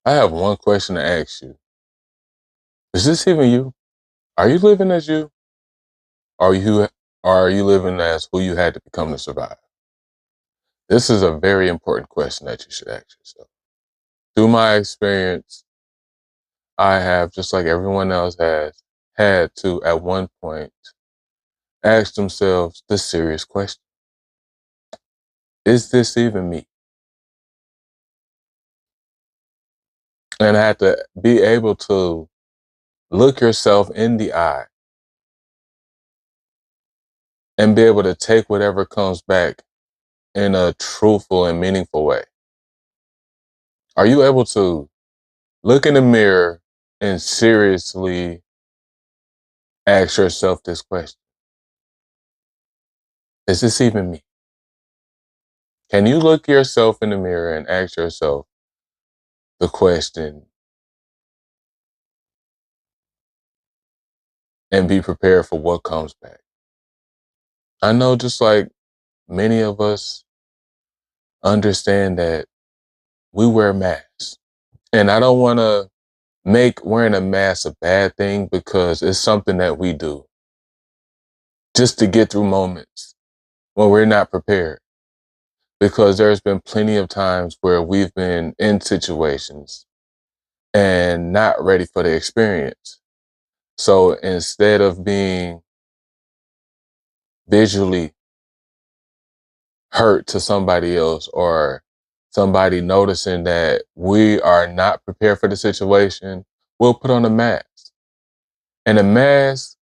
I have one question to ask you. Is this even you? Are you living as you? Or are you living as who you had to become to survive? This is a very important question that you should ask yourself. Through my experience, I have, just like everyone else has, had to, at one point, ask themselves the serious question. Is this even me? And I had to be able to look yourself in the eye and be able to take whatever comes back in a truthful and meaningful way. Are you able to look in the mirror and seriously ask yourself this question? Is this even me? Can you look yourself in the mirror and ask yourself the question and be prepared for what comes back? I know, just like many of us understand that we wear masks. And I don't want to make wearing a mask a bad thing, because it's something that we do just to get through moments when we're not prepared. Because there's been plenty of times where we've been in situations and not ready for the experience. So instead of being visually hurt to somebody else, or somebody noticing that we are not prepared for the situation, we'll put on a mask. And a mask,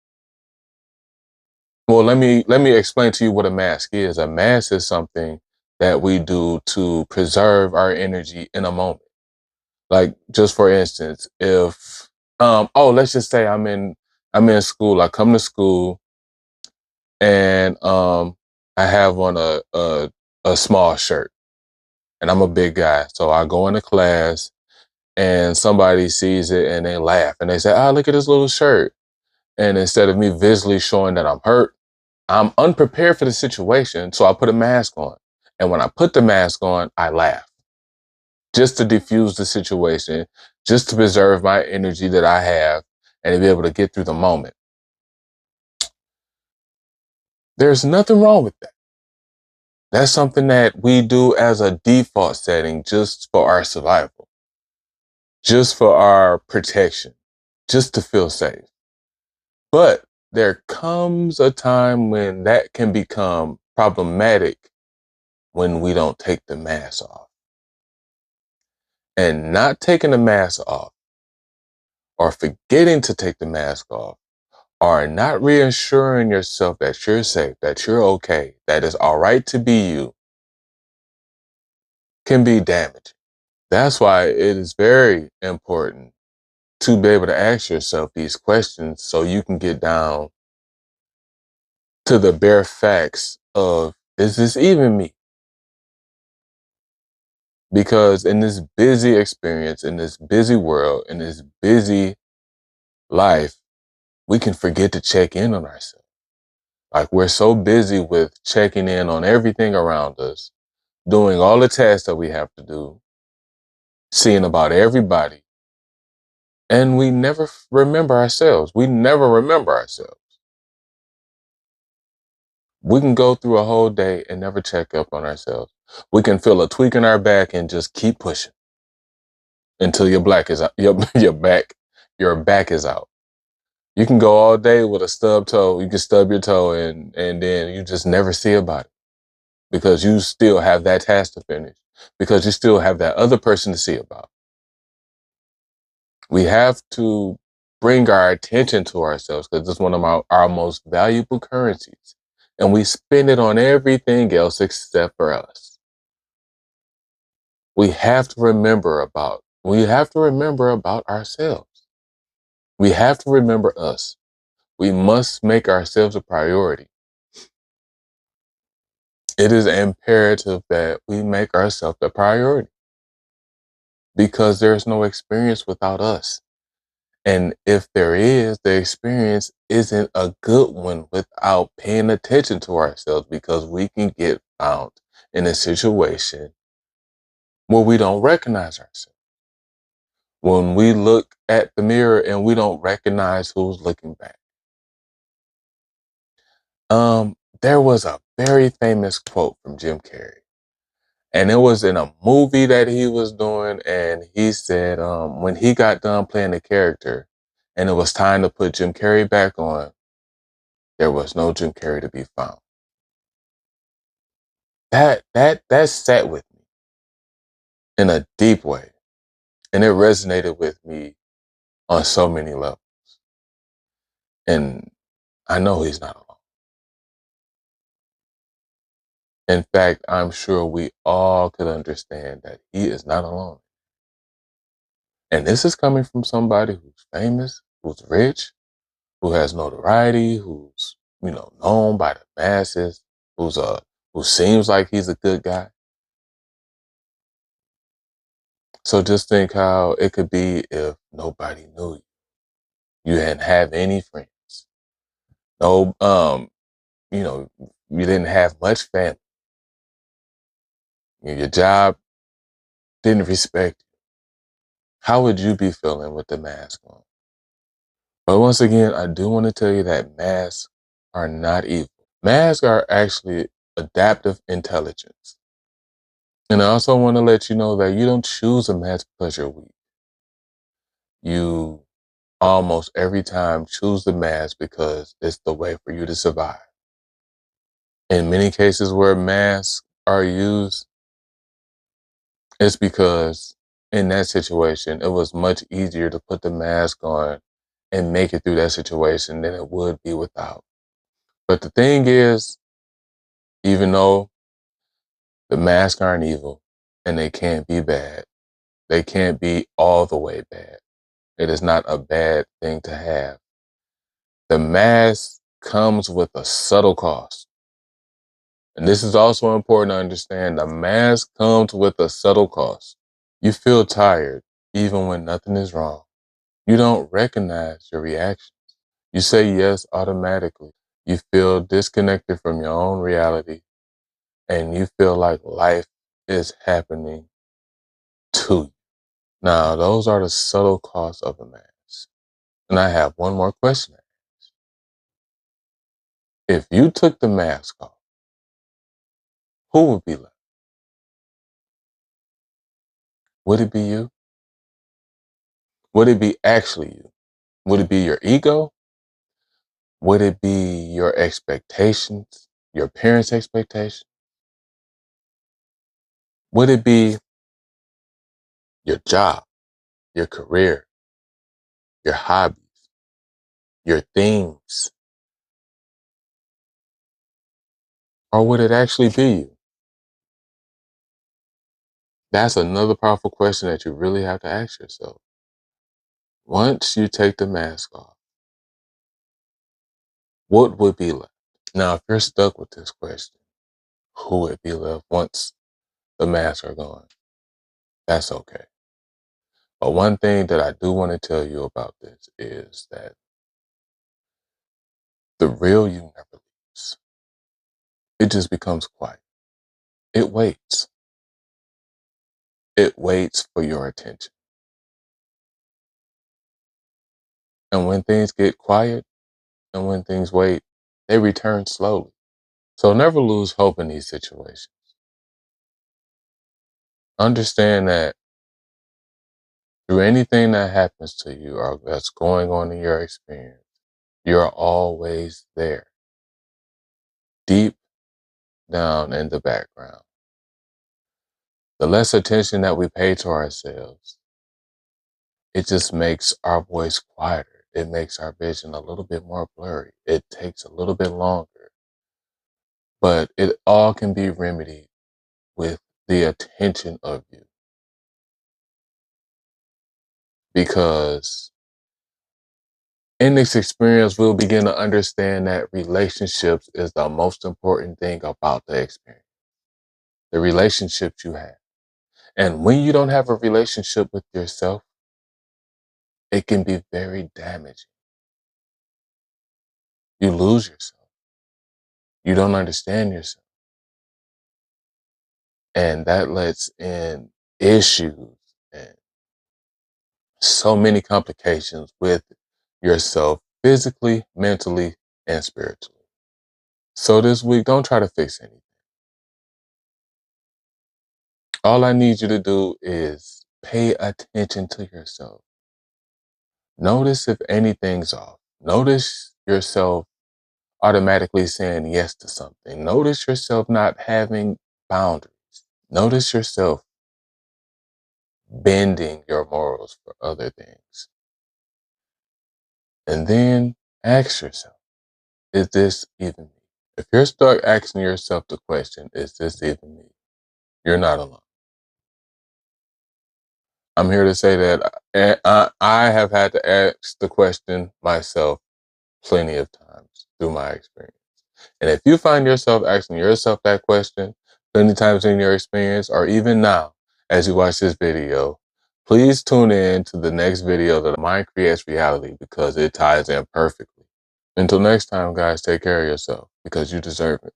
well, let me explain to you what a mask is. A mask is something that we do to preserve our energy in a moment. Like, just for instance, if let's just say I'm in school. I come to school, and I have on a small shirt, and I'm a big guy. So I go into class, and somebody sees it and they laugh and they say, "Ah, look at this little shirt." And instead of me visually showing that I'm hurt, I'm unprepared for the situation, so I put a mask on. And when I put the mask on, I laugh, just to diffuse the situation, just to preserve my energy that I have and to be able to get through the moment. There's nothing wrong with that. That's something that we do as a default setting, just for our survival, just for our protection, just to feel safe. But there comes a time when that can become problematic, when we don't take the mask off. And not taking the mask off, or forgetting to take the mask off, or not reassuring yourself that you're safe, that you're okay, that it's all right to be you, can be damaging. That's why it is very important to be able to ask yourself these questions, so you can get down to the bare facts of, is this even me? Because in this busy experience, in this busy world, in this busy life, we can forget to check in on ourselves. Like, we're so busy with checking in on everything around us, doing all the tasks that we have to do, seeing about everybody, and we never remember ourselves. We never remember ourselves. We can go through a whole day and never check up on ourselves. We can feel a tweak in our back and just keep pushing until your back is out. Your back is out. You can go all day with a stub toe. You can stub your toe, and then you just never see about it, because you still have that task to finish, because you still have that other person to see about. We have to bring our attention to ourselves, because it's one of our most valuable currencies. And we spend it on everything else except for us. We have to remember about ourselves. We have to remember us. We must make ourselves a priority. It is imperative that we make ourselves a priority, because there's no experience without us. And if there is, the experience isn't a good one without paying attention to ourselves, because we can get found in a situation where we don't recognize ourselves. When we look at the mirror and we don't recognize who's looking back. There was a very famous quote from Jim Carrey, and it was in a movie that he was doing, and he said, when he got done playing the character, and it was time to put Jim Carrey back on, there was no Jim Carrey to be found. That sat with me in a deep way, and it resonated with me on so many levels. And I know he's not alone. In fact, I'm sure we all could understand that he is not alone. And this is coming from somebody who's famous, who's rich, who has notoriety, who's, known by the masses, who seems like he's a good guy. So just think how it could be if nobody knew you. You didn't have any friends. No, you didn't have much family. Your job didn't respect you. How would you be feeling with the mask on? But once again, I do want to tell you that masks are not evil. Masks are actually adaptive intelligence. And I also want to let you know that you don't choose a mask because you're weak. You almost every time choose the mask because it's the way for you to survive. In many cases where masks are used, it's because in that situation, it was much easier to put the mask on and make it through that situation than it would be without. But the thing is, even though the masks aren't evil and they can't be bad, they can't be all the way bad. It is not a bad thing to have. The mask comes with a subtle cost. And this is also important to understand. The mask comes with a subtle cost. You feel tired even when nothing is wrong. You don't recognize your reactions. You say yes automatically. You feel disconnected from your own reality, and you feel like life is happening to you. Now, those are the subtle costs of a mask. And I have one more question. If you took the mask off, who would be left? Would it be you? Would it be actually you? Would it be your ego? Would it be your expectations, your parents' expectations? Would it be your job, your career, your hobbies, your things? Or would it actually be you? That's another powerful question that you really have to ask yourself. Once you take the mask off, what would be left? Now, if you're stuck with this question, who would be left once the masks are gone? That's okay. But one thing that I do want to tell you about this is that the real you never leaves. It just becomes quiet. It waits. It waits for your attention. And when things get quiet and when things wait, they return slowly. So never lose hope in these situations. Understand that through anything that happens to you or that's going on in your experience, you're always there, deep down in the background. The less attention that we pay to ourselves, it just makes our voice quieter. It makes our vision a little bit more blurry. It takes a little bit longer, but it all can be remedied with the attention of you. Because in this experience, we'll begin to understand that relationships is the most important thing about the experience. The relationships you have. And when you don't have a relationship with yourself, it can be very damaging. You lose yourself. You don't understand yourself. And that lets in issues and so many complications with yourself physically, mentally, and spiritually. So this week, don't try to fix anything. All I need you to do is pay attention to yourself. Notice if anything's off. Notice yourself automatically saying yes to something. Notice yourself not having boundaries. Notice yourself bending your morals for other things. And then ask yourself, is this even me? If you're stuck asking yourself the question, is this even me? You're not alone. I'm here to say that I have had to ask the question myself plenty of times through my experience. And if you find yourself asking yourself that question plenty times in your experience, or even now as you watch this video, please tune in to the next video that Mind Creates Reality because it ties in perfectly. Until next time, guys, take care of yourself because you deserve it.